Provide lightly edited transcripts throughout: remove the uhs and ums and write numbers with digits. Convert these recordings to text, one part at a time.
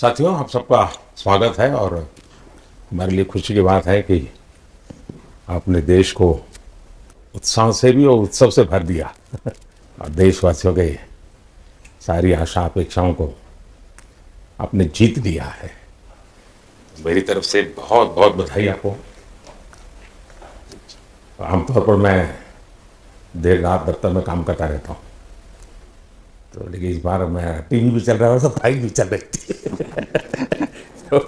साथियों, आप सबका स्वागत है और हमारे लिए खुशी की बात है कि आपने देश को उत्साह से भी और उत्सव से भर दिया और देशवासियों के सारी आशा अपेक्षाओं को आपने जीत लिया है। मेरी तरफ से बहुत बहुत बधाई आपको। आमतौर पर मैं देर रात दफ्तर में काम करता रहता हूँ, तो लेकिन इस बार मैं टीवी भी चल रहा था, फाइल भी चल रही थी तो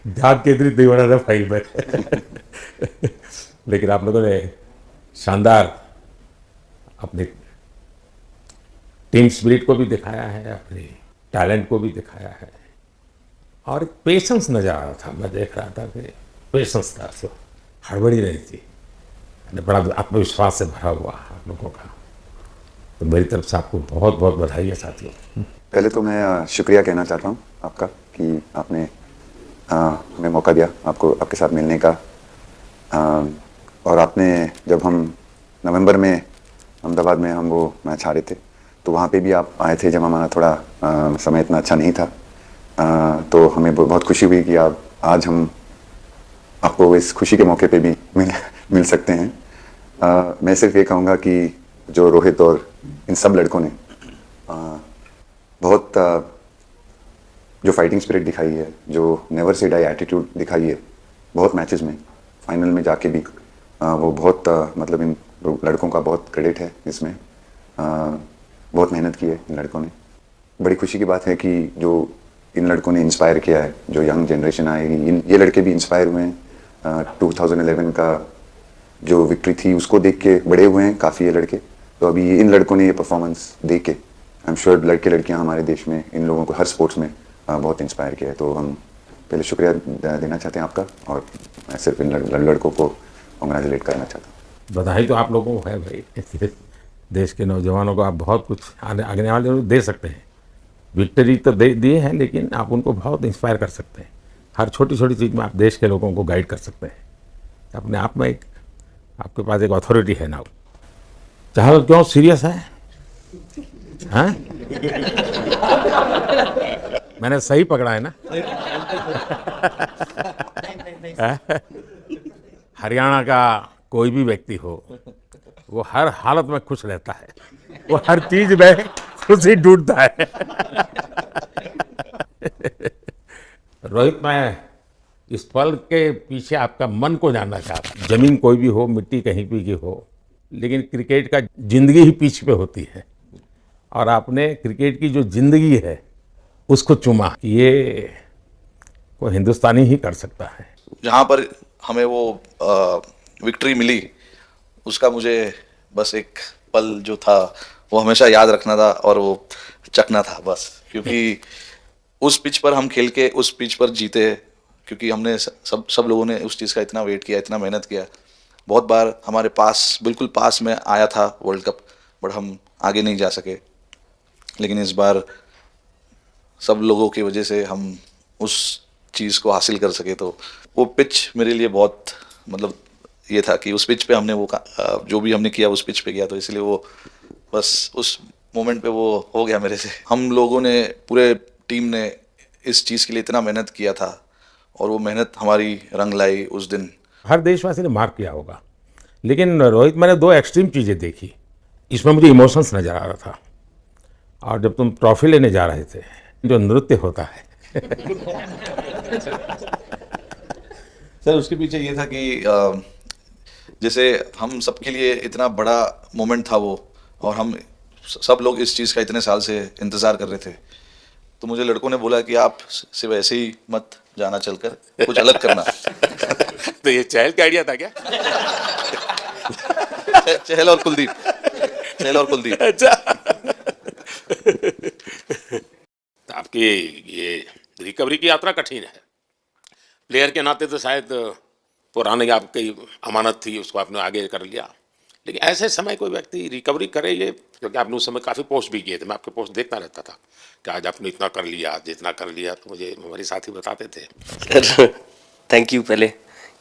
ध्यान केंद्रित नहीं हो रहा था फाइल में लेकिन आप लोगों ने शानदार अपने टीम स्पिरिट को भी दिखाया है, अपने टैलेंट को भी दिखाया है और एक पेशेंस नजर आ रहा था। मैं देख रहा था कि पेशेंस था, तो हड़बड़ी नहीं थी, बड़ा आत्मविश्वास से भरा हुआ आप लोगों का। तो मेरी तरफ से आपको बहुत बहुत बधाई है साथियों। पहले तो मैं शुक्रिया कहना चाहता हूँ आपका कि आपने हमें मौका दिया आपको आपके साथ मिलने का। और आपने जब हम नवंबर में अहमदाबाद में हम वो मैच हारे थे, तो वहाँ पे भी आप आए थे जब हमारा थोड़ा समय इतना अच्छा नहीं था। तो हमें बहुत खुशी हुई कि आप आज हम आपको इस खुशी के मौके पे भी मिल सकते हैं। मैं सिर्फ ये कहूँगा कि जो रोहित और इन सब लड़कों ने बहुत जो फाइटिंग स्पिरिट दिखाई है, जो नेवर से डाई एटीट्यूड दिखाई है बहुत मैचेस में, फाइनल में जाके भी वो बहुत मतलब इन लड़कों का बहुत क्रेडिट है इसमें। बहुत मेहनत की है इन लड़कों ने। बड़ी खुशी की बात है कि जो इन लड़कों ने इंस्पायर किया है, जो यंग जनरेशन आएगी, ये लड़के भी इंस्पायर हुए हैं। 2011 का जो विक्ट्री थी उसको देख के बड़े हुए हैं काफ़ी ये लड़के। तो अभी इन लड़कों ने ये परफॉर्मेंस दे के आई एम श्योर लड़के लड़कियां हमारे देश में इन लोगों को हर स्पोर्ट्स में बहुत इंस्पायर किया है। तो हम पहले शुक्रिया देना चाहते हैं आपका, और मैं सिर्फ इन लड़कों को कॉन्ग्रेचुलेट करना चाहता हूँ। बधाई तो आप लोगों को है भाई। देश के नौजवानों को आप बहुत कुछ आने वाले लोग दे सकते हैं। विक्ट्री तो दे दिए हैं, लेकिन आप उनको बहुत इंस्पायर कर सकते हैं। हर छोटी छोटी चीज़ में आप देश के लोगों को गाइड कर सकते हैं। अपने आप में एक आपके पास एक अथॉरिटी है ना। चाहे क्यों सीरियस है? हाँ? मैंने सही पकड़ा है ना? हरियाणा का कोई भी व्यक्ति हो, वो हर हालत में खुश रहता है, वो हर चीज में खुशी ढूंढता है रोहित, मैं इस पल के पीछे आपका मन को जानना चाहता हूँ। जमीन कोई भी हो, मिट्टी कहीं भी की हो, लेकिन क्रिकेट का जिंदगी ही पिच पे होती है और आपने क्रिकेट की जो जिंदगी है उसको चुमा। ये कोई हिंदुस्तानी ही कर सकता है। जहाँ पर हमें वो विक्ट्री मिली, उसका मुझे बस एक पल जो था वो हमेशा याद रखना था और वो चखना था बस। क्योंकि उस पिच पर हम खेल के उस पिच पर जीते, क्योंकि हमने सब लोगों ने उस चीज़ का इतना वेट किया, इतना मेहनत किया। बहुत बार हमारे पास, बिल्कुल पास में आया था वर्ल्ड कप, बट हम आगे नहीं जा सके। लेकिन इस बार सब लोगों की वजह से हम उस चीज़ को हासिल कर सके। तो वो पिच मेरे लिए बहुत मतलब ये था कि उस पिच पे हमने वो जो भी हमने किया उस पिच पे किया, तो इसलिए वो बस उस मोमेंट पे वो हो गया मेरे से। हम लोगों ने, पूरे टीम ने इस चीज़ के लिए इतना मेहनत किया था और वो मेहनत हमारी रंग लाई उस दिन। हर देशवासी ने मार्क किया होगा, लेकिन रोहित, मैंने दो एक्सट्रीम चीज़ें देखी। इसमें मुझे इमोशंस नज़र आ रहा था, और जब तुम ट्रॉफी लेने जा रहे थे, जो नृत्य होता है सर उसके पीछे ये था कि जैसे हम सबके लिए इतना बड़ा मोमेंट था वो, और हम सब लोग इस चीज़ का इतने साल से इंतज़ार कर रहे थे। तो मुझे लड़कों ने बोला कि आप सिर्फ ऐसे ही मत जाना, चलकर कुछ अलग करना तो ये चहल का आइडिया था क्या? चहल और कुलदीप, चहल और कुलदीप। अच्छा तो आपकी ये रिकवरी की यात्रा कठिन है। प्लेयर के नाते तो शायद पुराने आपकी अमानत थी, उसको आपने आगे कर लिया, लेकिन ऐसे समय कोई व्यक्ति रिकवरी करे, ये क्योंकि आपने उस समय काफ़ी पोस्ट भी किए थे, मैं आपके पोस्ट देखता रहता था कि आज आपने इतना कर लिया, आज इतना कर लिया, तो मुझे हमारे साथी बताते थे। सर थैंक यू पहले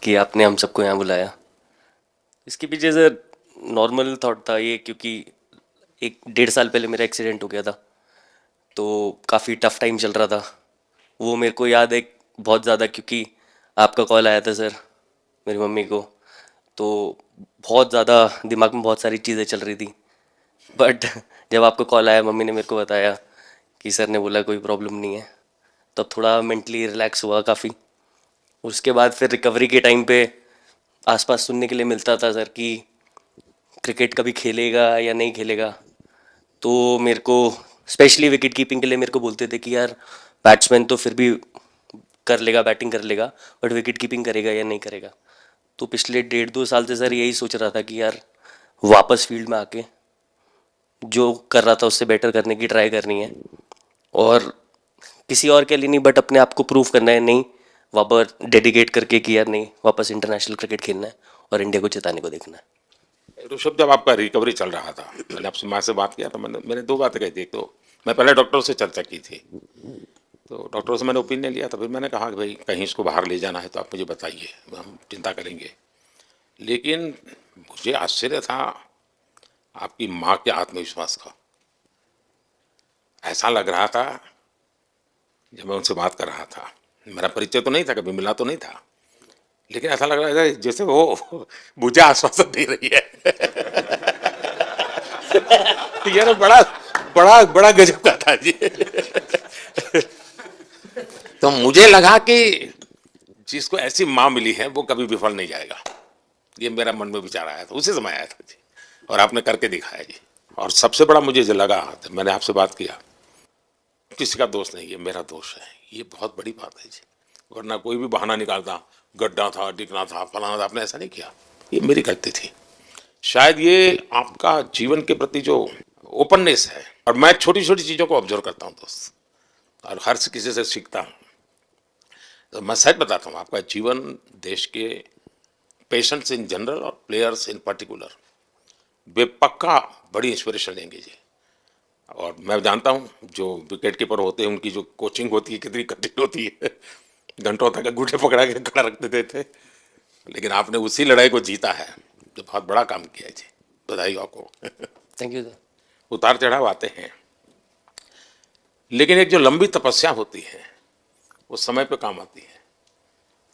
कि आपने हम सबको यहाँ बुलाया। इसके पीछे सर नॉर्मल थॉट था ये, क्योंकि 1-1.5 साल पहले मेरा एक्सीडेंट हो गया था, तो काफ़ी टफ टाइम चल रहा था। वो मेरे को याद है बहुत ज़्यादा, क्योंकि आपका कॉल आया था सर मेरी मम्मी को, तो बहुत ज़्यादा दिमाग में बहुत सारी चीज़ें चल रही थी। बट जब आपका कॉल आया, मम्मी ने मेरे को बताया कि सर ने बोला कोई प्रॉब्लम नहीं है, तब थोड़ा मेंटली रिलैक्स हुआ काफ़ी। उसके बाद फिर रिकवरी के टाइम पे आसपास सुनने के लिए मिलता था सर कि क्रिकेट कभी खेलेगा या नहीं खेलेगा। तो मेरे को स्पेशली विकेट कीपिंग के लिए मेरे को बोलते थे कि यार बैट्समैन तो फिर भी कर लेगा, बैटिंग कर लेगा, बट विकेट कीपिंग करेगा या नहीं करेगा। तो पिछले 1.5-2 साल से सर यही सोच रहा था कि यार वापस फील्ड में आके जो कर रहा था उससे बेटर करने की ट्राई करनी है, और किसी और के लिए नहीं बट अपने आप को प्रूव करना है, नहीं वापस डेडिकेट करके कि यार नहीं, वापस इंटरनेशनल क्रिकेट खेलना है और इंडिया को जिताने को देखना है। ऋषभ, जब आपका रिकवरी चल रहा था, मैंने आपसे माँ से बात किया तो मैंने दो बातें कही थी। एक तो मैं पहले डॉक्टरों से चर्चा की थी, तो डॉक्टरों से मैंने ओपिनियन लिया था। फिर मैंने कहा कि भाई कहीं इसको बाहर ले जाना है तो आप मुझे बताइए, हम चिंता करेंगे। लेकिन मुझे आश्चर्य था आपकी माँ के आत्मविश्वास का। ऐसा लग रहा था जब मैं उनसे बात कर रहा था, मेरा परिचय तो नहीं था, कभी मिला तो नहीं था, लेकिन ऐसा लग रहा था जैसे वो मुझे आश्वासन दे रही है। यार बड़ा बड़ा बड़ा गजब का था जी। तो मुझे लगा कि जिसको ऐसी माँ मिली है वो कभी विफल नहीं जाएगा। ये मेरा मन में विचार आया था, उसी समय आया था जी, और आपने करके दिखाया जी। और सबसे बड़ा मुझे जो लगा, मैंने आपसे बात किया, किसी का दोष नहीं है, मेरा दोष है, ये बहुत बड़ी बात है जी। वरना कोई भी बहाना निकालता, गड्ढा था, डिगना था, फलाना था, आपने ऐसा नहीं किया, ये मेरी गलती थी। शायद ये आपका जीवन के प्रति जो ओपननेस है, और मैं छोटी छोटी चीज़ों को ऑब्जर्व करता हूँ दोस्त, और हर किसी से सीखता हूँ। तो मैं सच बताता हूँ, आपका जीवन देश के पेशेंट्स इन जनरल और प्लेयर्स इन पर्टिकुलर वे पक्का बड़ी इंस्पिरेशन लेंगे जी। और मैं जानता हूँ जो विकेट कीपर होते हैं उनकी जो कोचिंग होती है कितनी कठिन होती है। घंटों तक अंगूठे पकड़ा के खड़ा रख देते थे, लेकिन आपने उसी लड़ाई को जीता है, जो बहुत बड़ा काम किया है जी। बधाई हो आपको। Thank you sir. उतार चढ़ाव आते हैं, लेकिन एक जो लंबी तपस्या होती है वो समय पे काम आती है।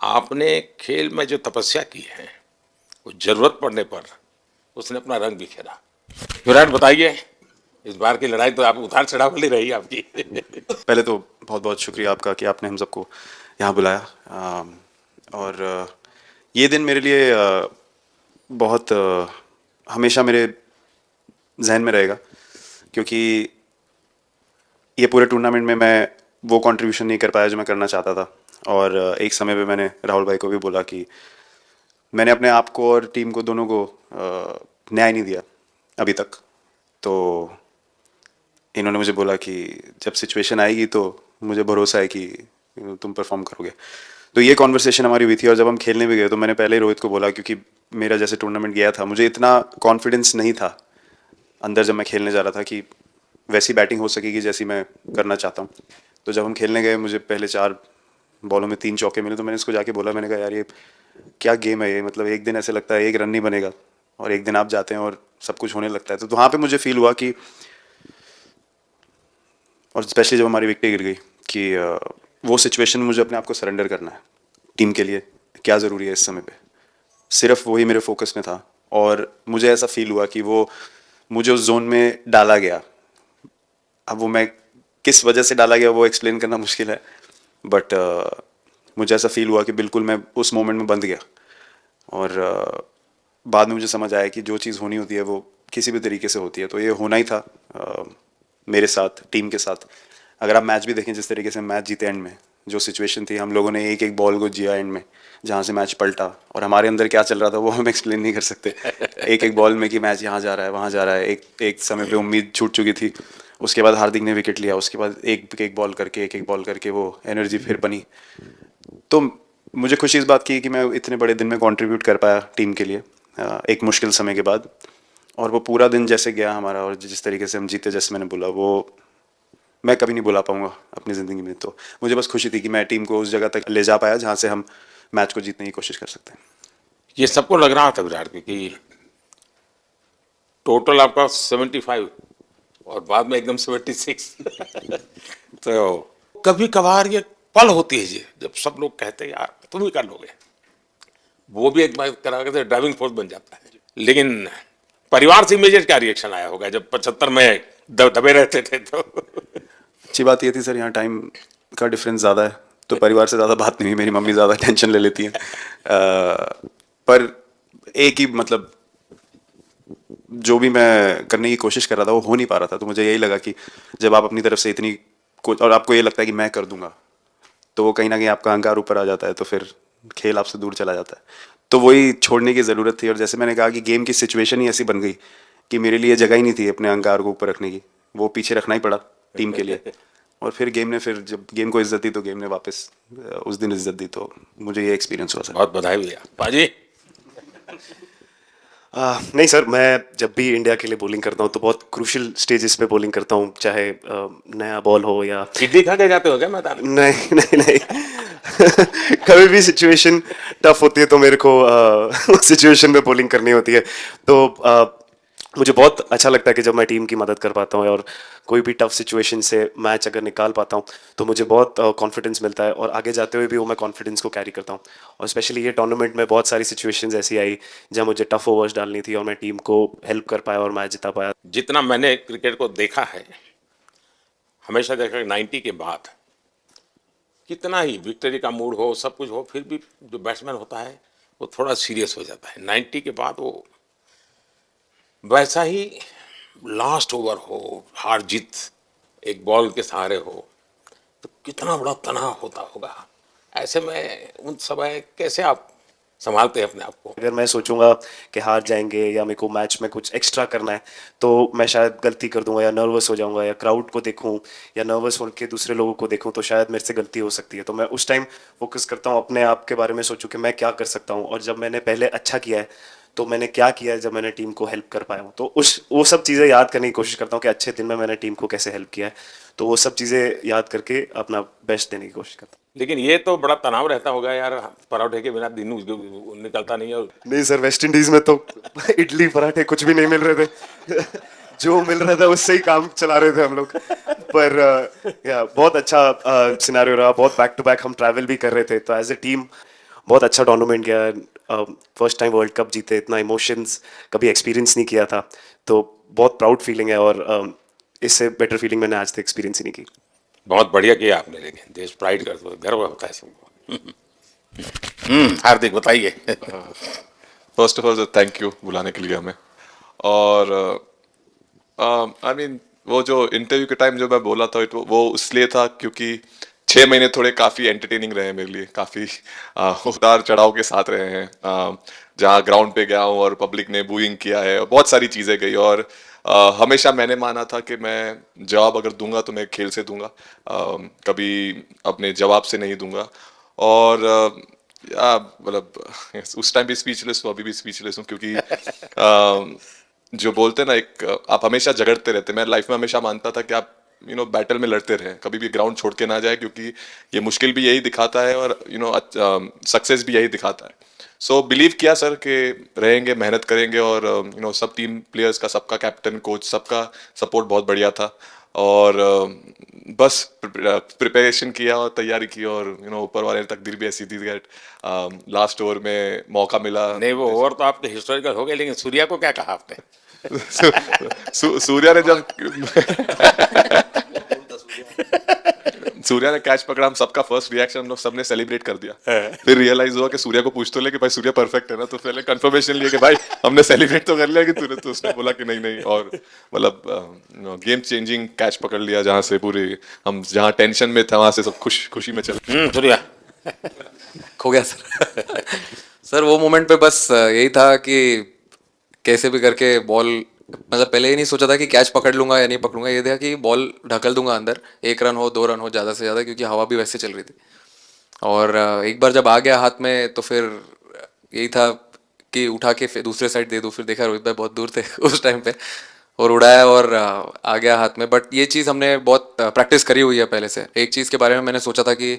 आपने खेल में जो तपस्या की है वो जरूरत पड़ने पर उसने अपना रंग बिखेरा। विराट, बताइए, इस बार की लड़ाई तो आप उतार चढ़ाव वाली रही आपकी। पहले तो बहुत बहुत शुक्रिया आपका कि आपने हम सबको यहाँ बुलाया। और ये दिन मेरे लिए बहुत हमेशा मेरे जहन में रहेगा, क्योंकि ये पूरे टूर्नामेंट में मैं वो कंट्रीब्यूशन नहीं कर पाया जो मैं करना चाहता था। और एक समय पे मैंने राहुल भाई को भी बोला कि मैंने अपने आप को और टीम को दोनों को न्याय नहीं दिया अभी तक। तो इन्होंने मुझे बोला कि जब सिचुएशन आएगी तो मुझे भरोसा है कि तुम परफॉर्म करोगे। तो ये कॉन्वर्सेशन हमारी हुई थी, और जब हम खेलने भी गए तो मैंने पहले ही रोहित को बोला, क्योंकि मेरा जैसे टूर्नामेंट गया था मुझे इतना कॉन्फिडेंस नहीं था अंदर जब मैं खेलने जा रहा था कि वैसी बैटिंग हो सकेगी जैसी मैं करना चाहता हूँ। तो जब हम खेलने गए मुझे पहले 4 बॉलों में 3 चौके मिले, तो मैंने इसको जाके बोला, मैंने कहा यार ये क्या गेम है ये, मतलब एक दिन ऐसे लगता है एक रन नहीं बनेगा और एक दिन आप जाते हैं और सब कुछ होने लगता है। तो वहाँ पे मुझे फील हुआ कि, और स्पेशली जब हमारी विकेट गिर गई, कि वो सिचुएशन मुझे अपने आप को सरेंडर करना है। टीम के लिए क्या ज़रूरी है इस समय पे, सिर्फ वही मेरे फोकस में था। और मुझे ऐसा फील हुआ कि वो मुझे उस जोन में डाला गया। अब वो मैं किस वजह से डाला गया वो एक्सप्लेन करना मुश्किल है, बट मुझे ऐसा फील हुआ कि बिल्कुल मैं उस मोमेंट में बंध गया। और बाद में मुझे समझ आया कि जो चीज़ होनी होती है वो किसी भी तरीके से होती है, तो ये होना ही था मेरे साथ, टीम के साथ। अगर आप मैच भी देखें, जिस तरीके से मैच जीते एंड में, जो सिचुएशन थी, हम लोगों ने एक एक बॉल को जिया एंड में, जहाँ से मैच पलटा, और हमारे अंदर क्या चल रहा था वो हम एक्सप्लेन नहीं कर सकते। एक एक बॉल में कि मैच यहाँ जा रहा है वहाँ जा रहा है। एक समय पे उम्मीद छूट चुकी थी, उसके बाद हार्दिक ने विकेट लिया, उसके बाद एक एक बॉल करके वो एनर्जी फिर बनी। तो मुझे खुशी इस बात की कि मैं इतने बड़े दिन में कंट्रीब्यूट कर पाया टीम के लिए एक मुश्किल समय के बाद। और वो पूरा दिन जैसे गया हमारा, और जिस तरीके से हम जीते, जैसे मैंने बोला, वो मैं कभी नहीं भुला पाऊंगा अपनी ज़िंदगी में। तो मुझे बस खुशी थी कि मैं टीम को उस जगह तक ले जा पाया जहाँ से हम मैच को जीतने की कोशिश कर सकते हैं। ये सबको लग रहा था विराट कि टोटल आपका 75 और बाद में एकदम 76। तो कभी कभार ये पल होती है ये, जब सब लोग कहते हैं यार तुम भी कर लोगे, वो भी एक बार करा के ड्राइविंग फोर्स बन जाता है। लेकिन परिवार से इमीडिएट क्या रिएक्शन आया होगा जब 75 में दबे रहते थे तो? अच्छी बात ये थी सर, यहाँ टाइम का डिफरेंस ज़्यादा है, तो परिवार से ज़्यादा बात नहीं हुई। मेरी मम्मी ज़्यादा टेंशन ले लेती हैं। पर एक ही मतलब जो भी मैं करने की कोशिश कर रहा था वो हो नहीं पा रहा था। तो मुझे यही लगा कि जब आप अपनी तरफ से इतनी और आपको ये लगता है कि मैं कर दूंगा, तो वो कहीं ना कहीं आपका अहंकार ऊपर आ जाता है, तो फिर खेल आपसे दूर चला जाता है। तो वही छोड़ने की ज़रूरत थी। और जैसे मैंने कहा कि गेम की सिचुएशन ही ऐसी बन गई कि मेरे लिए जगह ही नहीं थी अपने अहंकार को ऊपर रखने की, वो पीछे रखना ही पड़ा टीम के लिए। और फिर गेम ने, फिर जब गेम को इज्जत दी तो गेम ने वापस उस दिन इज्जत दी। तो मुझे ये एक्सपीरियंस हुआ सर। बहुत बधाई भैया। पाजी? नहीं सर, मैं जब भी इंडिया के लिए बॉलिंग करता हूँ तो बहुत क्रूशियल स्टेजेस पे बॉलिंग करता हूँ, चाहे नया बॉल हो या इडली खा के जाते हो क्या मैदान? नहीं नहीं नहीं कभी भी सिचुएशन टफ होती है तो मेरे को उस सिचुएशन में बॉलिंग करनी होती है। तो मुझे बहुत अच्छा लगता है कि जब मैं टीम की मदद कर पाता हूँ और कोई भी टफ सिचुएशन से मैच अगर निकाल पाता हूँ तो मुझे बहुत कॉन्फिडेंस मिलता है, और आगे जाते हुए भी वो मैं कॉन्फिडेंस को कैरी करता हूँ। और स्पेशली ये टूर्नामेंट में बहुत सारी सिचुएशंस ऐसी आई जहाँ मुझे टफ ओवर्स डालनी थी और मैं टीम को हेल्प कर पाया और मैच जिता पाया। जितना मैंने क्रिकेट को देखा है, हमेशा देखा कि 90 के बाद कितना ही विक्ट्री का मूड हो, सब कुछ हो, फिर भी जो बैट्समैन होता है वो थोड़ा सीरियस हो जाता है। 90 के बाद वो वैसा ही लास्ट ओवर हो, हार जीत एक बॉल के सहारे हो, तो कितना बड़ा तनाव होता होगा। ऐसे में उन समय कैसे आप संभालते हैं अपने आप को? अगर मैं सोचूंगा कि हार जाएंगे या मेरे को मैच में कुछ एक्स्ट्रा करना है तो मैं शायद गलती कर दूंगा या नर्वस हो जाऊंगा, या क्राउड को देखूं या नर्वस होकर दूसरे लोगों को देखूं तो शायद मेरे से गलती हो सकती है। तो मैं उस टाइम फोकस करता हूं अपने आप के बारे में, सोचूं कि मैं क्या कर सकता हूं, और जब मैंने पहले अच्छा किया है तो मैंने क्या किया है जब मैंने टीम को हेल्प कर पाया हूँ। तो वो सब चीज़ें याद करने की कोशिश करता हूँ कि अच्छे दिन में मैंने टीम को कैसे हेल्प किया है। तो वो सब चीज़ें याद करके अपना बेस्ट देने की कोशिश करता हूँ। लेकिन ये तो बड़ा तनाव रहता होगा यार, पराठे के बिना दिन निकलता नहीं है। और नहीं सर, वेस्ट इंडीज में तो इडली पराठे कुछ भी नहीं मिल रहे थे जो मिल रहा था उससे ही काम चला रहे थे हम लोग। पर या बहुत अच्छा सिनेरियो रहा, बहुत बैक टू बैक हम ट्रैवल भी कर रहे थे, तो एज ए टीम बहुत अच्छा टूर्नामेंट गया। फर्स्ट टाइम वर्ल्ड कप जीते, इतना इमोशंस कभी एक्सपीरियंस नहीं किया था, तो बहुत प्राउड फीलिंग है, और इससे बेटर फीलिंग मैंने आज तक एक्सपीरियंस ही नहीं की। बहुत बढ़िया किया आपने, लेकिन देश प्राइड करते हो, गर्व होता है सबको। हार्दिक बताइए। First of all thank you बुलाने के लिए हमें। और आई मीन वो जो इंटरव्यू के टाइम जो मैं बोला था वो इसलिए था क्योंकि 6 महीने थोड़े काफ़ी एंटरटेनिंग रहे हैं मेरे लिए, काफ़ी उतार चढ़ाव के साथ रहे हैं। जहाँ ग्राउंड पे गया हूँ और पब्लिक ने बूइंग किया है, बहुत सारी चीज़ें गई, और हमेशा मैंने माना था कि मैं जवाब अगर दूंगा तो मैं खेल से दूंगा, कभी अपने जवाब से नहीं दूंगा। और मतलब उस टाइम भी स्पीचलेस हूँ, अभी भी स्पीचलेस हूँ, क्योंकि जो बोलते हैं ना, एक आप हमेशा झगड़ते रहते। मैं लाइफ में हमेशा मानता था कि आप बैटल में लड़ते रहें, कभी भी ग्राउंड छोड़ के ना जाए, क्योंकि ये मुश्किल भी यही दिखाता है और सक्सेस भी यही दिखाता है। सो बिलीव किया सर कि रहेंगे, मेहनत करेंगे, और सब टीम प्लेयर्स का, सबका कैप्टन कोच सबका सपोर्ट बहुत बढ़िया था, और बस प्रिपरेशन किया और तैयारी की, और ऊपर वाले तकदीर भी ऐसी थी दैट लास्ट ओवर में मौका मिला। नहीं, वो ओवर तो आपके हिस्टोरिकल हो गए, लेकिन सूर्या को क्या कहा आपने? सूर्या ने जब सूर्या ने कैच पकड़ा, हम सबका फर्स्ट रिएक्शन हम लोग सबने सेलिब्रेट कर दिया। फिर रियलाइज हुआ कि सूर्या को पूछ तो ले कि भाई सूर्या परफेक्ट है ना, तो पहले कंफर्मेशन लिया कि भाई हमने सेलिब्रेट तो कर लिया कि तूने, तो उसने बोला कि नहीं नहीं, और मतलब गेम चेंजिंग कैच पकड़ लिया, जहाँ से पूरी हम जहाँ टेंशन में थे वहां से सब खुशी में चले। सूर्या खो गया सर। सर वो मोमेंट पे बस यही था कि कैसे भी करके बॉल, मतलब पहले ही नहीं सोचा था कि कैच पकड़ लूंगा या नहीं पकड़ूंगा, ये था कि बॉल ढकल दूंगा अंदर, 1 रन हो 2 रन हो ज़्यादा से ज़्यादा, क्योंकि हवा भी वैसे चल रही थी। और एक बार जब आ गया हाथ में तो फिर यही था कि उठा के फिर दूसरे साइड दे दूँ। फिर देखा रोहित भाई बहुत दूर थे उस टाइम पे, और उड़ाया और आ गया हाथ में। बट ये चीज़ हमने बहुत प्रैक्टिस करी हुई है पहले से। एक चीज़ के बारे में मैंने सोचा था कि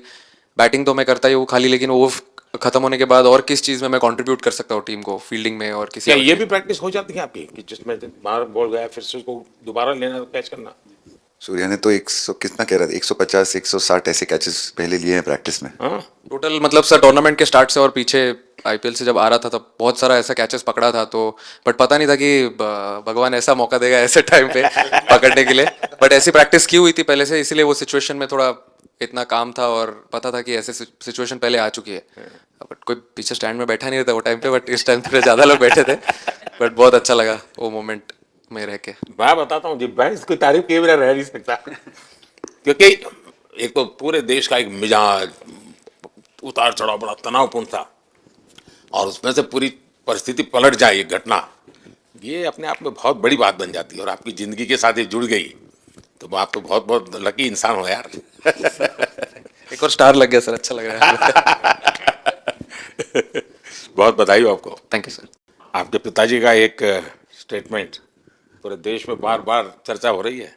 बैटिंग तो मैं करता ही हूँ खाली, लेकिन वो खत्म होने के बाद और किस चीज़ में मैं कंट्रीब्यूट कर सकता हूँ टीम को, फील्डिंग में और किसी क्या और ये चीज़ भी प्रैक्टिस हो जाती है आपकी कि जिसमें बाहर बॉल गया फिर से उसको दोबारा लेना, कैच करना? सूर्या ने तो 100 कितना कह रहा था, 150 160 ऐसे कैचेस पहले लिए हैं प्रैक्टिस में। हाँ टोटल मतलब सर टूर्नामेंट के स्टार्ट से और पीछे आईपीएल से जब आ रहा था तब बहुत सारा ऐसा कैचेस पकड़ा था, तो बट पता नहीं था कि भगवान ऐसा मौका देगा ऐसे टाइम पे पकड़ने के लिए। बट ऐसी प्रैक्टिस की हुई थी पहले से, इसीलिए वो सिचुएशन में थोड़ा इतना काम था और पता था कि ऐसे सिचुएशन पहले आ चुकी है। बट कोई पीछे स्टैंड में बैठा नहीं रहता वो टाइम पे, बट इस टाइम पे ज़्यादा लोग बैठे थे। बट बहुत अच्छा लगा वो मोमेंट में रह के। मैं बताता हूँ जी, मैं इसकी तारीफ किए बिना रह नहीं सकता, क्योंकि एक तो पूरे देश का एक मिजाज उतार चढ़ाव बड़ा तनावपूर्ण था, और उसमें से पूरी परिस्थिति पलट जाए एक घटना, ये अपने आप में बहुत बड़ी बात बन जाती है, और आपकी ज़िंदगी के साथ ये जुड़ गई तो आप तो बहुत बहुत लकी इंसान हो यार। एक और स्टार लग गया सर, अच्छा लग रहा है। बहुत बधाई हो आपको। Thank you sir. आपके पिताजी का एक स्टेटमेंट पूरे देश में बार बार चर्चा हो रही है।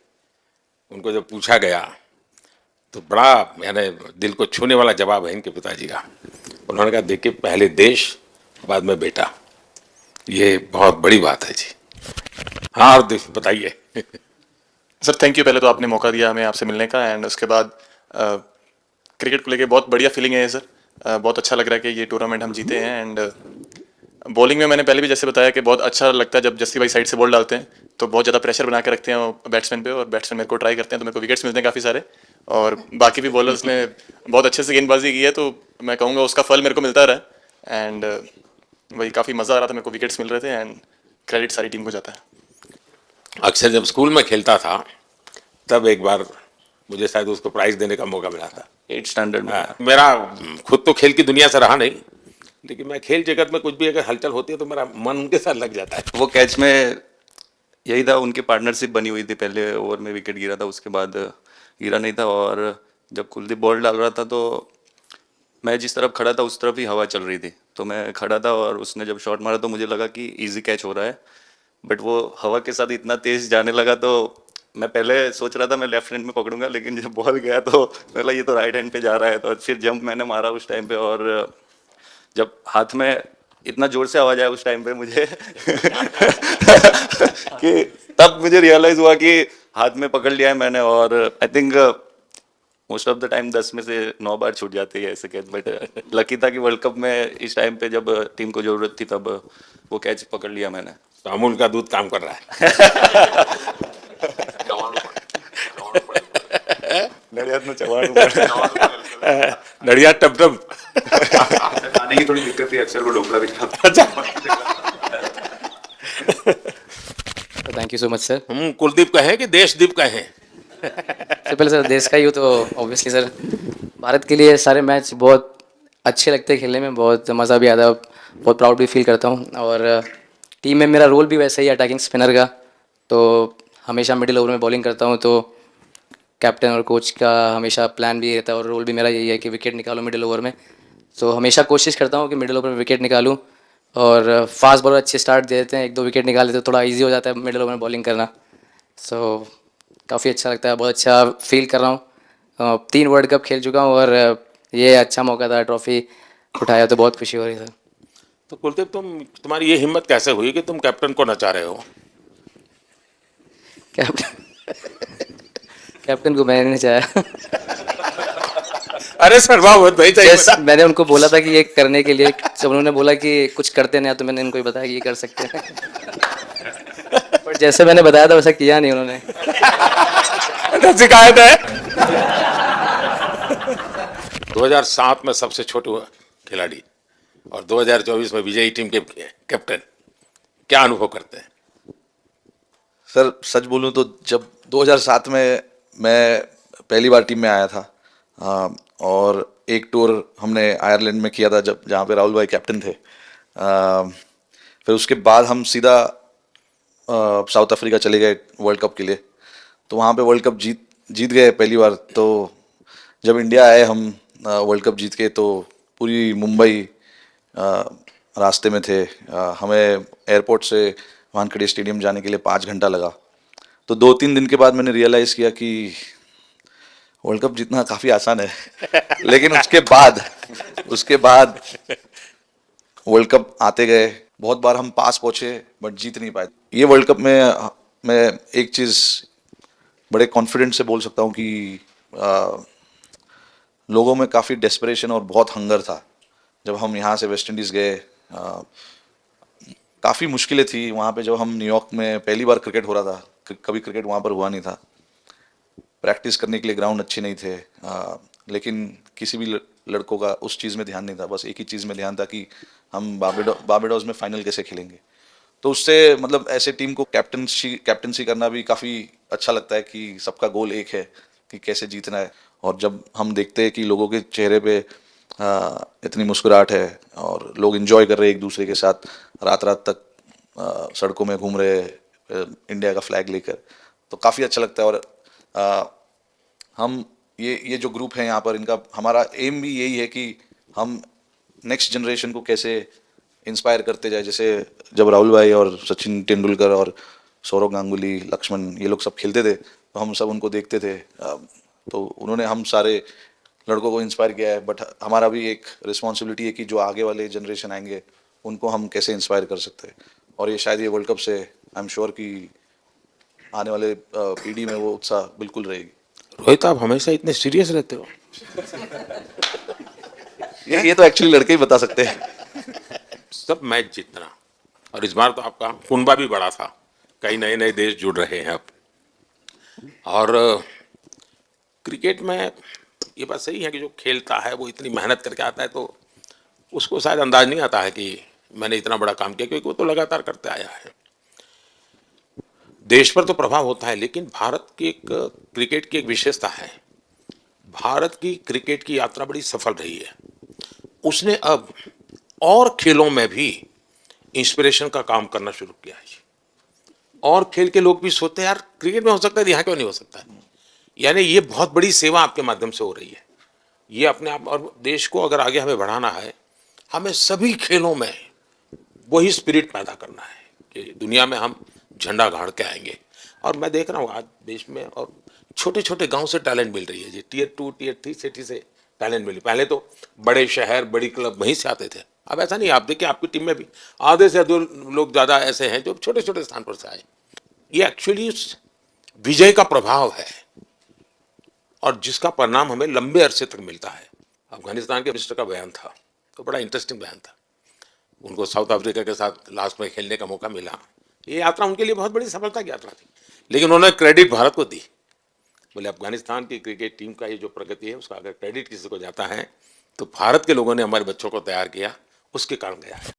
उनको जब पूछा गया तो बड़ा यानी दिल को छूने वाला जवाब है इनके पिताजी का। उन्होंने कहा देखिए, पहले देश बाद में बेटा, ये बहुत बड़ी बात है जी। हाँ और बताइए। सर थैंक यू, पहले तो आपने मौका दिया हमें आपसे मिलने का, एंड उसके बाद क्रिकेट को लेके बहुत बढ़िया फीलिंग है सर। बहुत अच्छा लग रहा है कि ये टूर्नामेंट हम जीते हैं। एंड बॉलिंग में मैंने पहले भी जैसे बताया कि बहुत अच्छा लगता है जब जस्सी भाई साइड से बॉल डालते हैं, तो बहुत ज़्यादा प्रेशर बना के रखते हैं बैट्समैन पे, और बैट्समैन मेरे को ट्राई करते हैं तो मेरे को विकेट्स मिलते हैं काफ़ी सारे, और बाकी भी बॉलर्स ने बहुत अच्छे से गेंदबाजी की है, तो मैं कहूँगा उसका फल मेरे को मिलता रहा। एंड वही काफ़ी मज़ा आ रहा था, मेरे को विकेट्स मिल रहे थे, एंड क्रेडिट सारी टीम को जाता है। अक्सर जब स्कूल में खेलता था तब एक बार मुझे शायद उसको प्राइज देने का मौका मिला था 8th स्टैंडर्ड में। मेरा खुद तो खेल की दुनिया से रहा नहीं, लेकिन मैं खेल जगत में कुछ भी अगर हलचल होती है तो मेरा मन उनके साथ लग जाता है। वो कैच में यही था, उनकी पार्टनरशिप बनी हुई थी, पहले ओवर में विकेट गिरा था, उसके बाद गिरा नहीं था, और जब कुलदीप बॉल डाल रहा था तो मैं जिस तरफ खड़ा था उस तरफ ही हवा चल रही थी, तो मैं खड़ा था और उसने जब शॉट मारा तो मुझे लगा कि इजी कैच हो रहा है, बट वो हवा के साथ इतना तेज जाने लगा तो मैं पहले सोच रहा था मैं लेफ्ट हैंड में पकड़ूंगा, लेकिन जब बॉल गया तो पहले ये तो राइट हैंड पे जा रहा है, तो फिर जंप मैंने मारा उस टाइम पे, और जब हाथ में इतना जोर से आवाज आया उस टाइम पे मुझे कि तब मुझे रियलाइज हुआ कि हाथ में पकड़ लिया है मैंने, और I think most of the time 10 में से 9 बार छूट जाते हैं ऐसे कैच, बट लकी था कि वर्ल्ड कप में इस टाइम पे जब टीम को जरूरत थी तब वो कैच पकड़ लिया मैंने। तो अमूल का दूध काम कर रहा है। नड़िया टप टप। खाने की थोड़ी दिक्कत थी, अक्सर वो ढोकला भी खाता। Thank you so much sir. हम कुलदीप कहें कि देशदीप कहें? सबसे पहले सर देश का ही हूँ तो ऑब्वियसली सर भारत के लिए सारे मैच बहुत अच्छे लगते हैं खेलने में, बहुत मज़ा भी आता है, बहुत प्राउड भी फील करता हूँ। और टीम में मेरा रोल भी वैसा ही अटैकिंग स्पिनर का, तो हमेशा मिडिल ओवर में बॉलिंग करता हूँ, तो कैप्टन और कोच का हमेशा प्लान भी रहता है और रोल भी मेरा यही है कि विकेट निकालो मिडिल ओवर में। तो हमेशा कोशिश करता हूँ कि मिडिल ओवर में विकेट निकालूँ, और फास्ट बॉलर अच्छे स्टार्ट दे देते हैं, 1-2 विकेट निकाल देते तो थोड़ा ईजी हो जाता है मिडिल ओवर में बॉलिंग करना। सो काफ़ी अच्छा लगता है, बहुत अच्छा फील कर रहा हूँ। 3 वर्ल्ड कप खेल चुका हूँ और ये अच्छा मौका था, ट्रॉफी उठाया तो बहुत खुशी हो रही है सर। तो कुलदीप, तुम्हारी ये हिम्मत कैसे हुई कि तुम कैप्टन को नचा रहे हो? कैप्टन को मैंने नहीं चाहा। अरे सर वाह, बहुत भाई चाहिए। मैंने उनको बोला था कि ये करने के लिए, जब उन्होंने बोला कि कुछ करते नहीं तो मैंने इनको बताया कि ये कर सकते हैं। बट जैसे मैंने बताया था वैसा किया नहीं उन्होंने। शिकायत है। 2007 में सबसे छोटे खिलाड़ी और 2024 में विजयी टीम के कैप्टन, क्या अनुभव करते हैं? सर सच बोलूं तो जब 2007 में मैं पहली बार टीम में आया था, और एक टूर हमने आयरलैंड में किया था जब जहाँ पे राहुल भाई कैप्टन थे, फिर उसके बाद हम सीधा साउथ अफ्रीका चले गए वर्ल्ड कप के लिए, तो वहाँ पे वर्ल्ड कप जीत गए पहली बार। तो जब इंडिया आए हम वर्ल्ड कप जीत के, तो पूरी मुंबई रास्ते में थे, हमें एयरपोर्ट से वानखेड़े स्टेडियम जाने के लिए 5 घंटा लगा। तो 2-3 दिन के बाद मैंने रियलाइज़ किया कि वर्ल्ड कप जीतना काफ़ी आसान है। लेकिन उसके बाद वर्ल्ड कप आते गए, बहुत बार हम पास पहुँचे बट जीत नहीं पाए। ये वर्ल्ड कप में मैं एक चीज़ बड़े कॉन्फिडेंट से बोल सकता हूँ कि लोगों में काफ़ी डेस्परेशन और बहुत हंगर था। जब हम यहाँ से वेस्ट इंडीज़ गए, काफ़ी मुश्किलें थी वहाँ पे। जब हम न्यूयॉर्क में पहली बार क्रिकेट हो रहा था, कभी क्रिकेट वहाँ पर हुआ नहीं था, प्रैक्टिस करने के लिए ग्राउंड अच्छे नहीं थे, लेकिन किसी भी लड़कों का उस चीज़ में ध्यान नहीं था। बस एक ही चीज़ में ध्यान था कि हम बारबाडोस में फाइनल कैसे खेलेंगे। तो उससे मतलब ऐसे टीम को कैप्टनसी करना भी काफ़ी अच्छा लगता है कि सबका गोल एक है कि कैसे जीतना है। और जब हम देखते हैं कि लोगों के चेहरे पे इतनी मुस्कुराहट है और लोग एंजॉय कर रहे हैं एक दूसरे के साथ, रात रात तक सड़कों में घूम रहे इंडिया का फ्लैग लेकर, तो काफ़ी अच्छा लगता है। और हम ये जो ग्रुप है यहाँ पर, इनका हमारा एम भी यही है कि हम नेक्स्ट जनरेशन को कैसे इंस्पायर करते जाए। जैसे जब राहुल भाई और सचिन तेंदुलकर और सौरव गांगुली, लक्ष्मण, ये लोग सब खेलते थे तो हम सब उनको देखते थे, तो उन्होंने हम सारे लड़कों को इंस्पायर किया है। बट हमारा भी एक रिस्पॉन्सिबिलिटी है कि जो आगे वाले जनरेशन आएंगे उनको हम कैसे इंस्पायर कर सकते हैं। और ये शायद ये वर्ल्ड कप से आई एम श्योर कि आने वाले पीढ़ी में वो उत्साह बिल्कुल रहेगी। रोहित, आप हमेशा इतने सीरियस रहते हो। ये तो एक्चुअली लड़के ही बता सकते हैं। सब मैच जीतना, और इस बार तो आपका कुनबा भी बड़ा था, कई नए नए देश जुड़ रहे हैं अब। और क्रिकेट में ये बात सही है कि जो खेलता है वो इतनी मेहनत करके आता है, तो उसको शायद अंदाज नहीं आता है कि मैंने इतना बड़ा काम किया, क्योंकि वो तो लगातार करते आया है। देश पर तो प्रभाव होता है, लेकिन भारत की एक क्रिकेट की एक विशेषता है, भारत की क्रिकेट की यात्रा बड़ी सफल रही है। उसने अब और खेलों में भी इंस्पिरेशन का काम करना शुरू किया है। और खेल के लोग भी सोचते हैं यार क्रिकेट में हो सकता है, यहाँ क्यों नहीं हो सकता है। यानी ये बहुत बड़ी सेवा आपके माध्यम से हो रही है। ये अपने आप, और देश को अगर आगे हमें बढ़ाना है, हमें सभी खेलों में वही स्पिरिट पैदा करना है कि दुनिया में हम झंडा गाड़ के आएंगे। और मैं देख रहा हूँ आज देश में और छोटे छोटे गांव से टैलेंट मिल रही है जी, टियर 2 टियर 3 सिटी से टैलेंट मिली। पहले तो बड़े शहर बड़ी क्लब वहीं से आते थे, अब ऐसा नहीं। आप देखिए आपकी टीम में भी आधे से अधिक लोग ज़्यादा ऐसे हैं जो छोटे छोटे स्थान पर से आए। ये एक्चुअली विजय का प्रभाव है और जिसका परिणाम हमें लंबे अरसे तक मिलता है। अफगानिस्तान के मिनिस्टर का बयान था तो बड़ा इंटरेस्टिंग बयान था। उनको साउथ अफ्रीका के साथ लास्ट में खेलने का मौका मिला। ये यात्रा उनके लिए बहुत बड़ी सफलता की यात्रा थी, लेकिन उन्होंने क्रेडिट भारत को दी। बोले अफगानिस्तान की क्रिकेट टीम का ये जो प्रगति है उसका अगर क्रेडिट किसी को जाता है तो भारत के लोगों ने हमारे बच्चों को तैयार किया, उसके कारण गया है।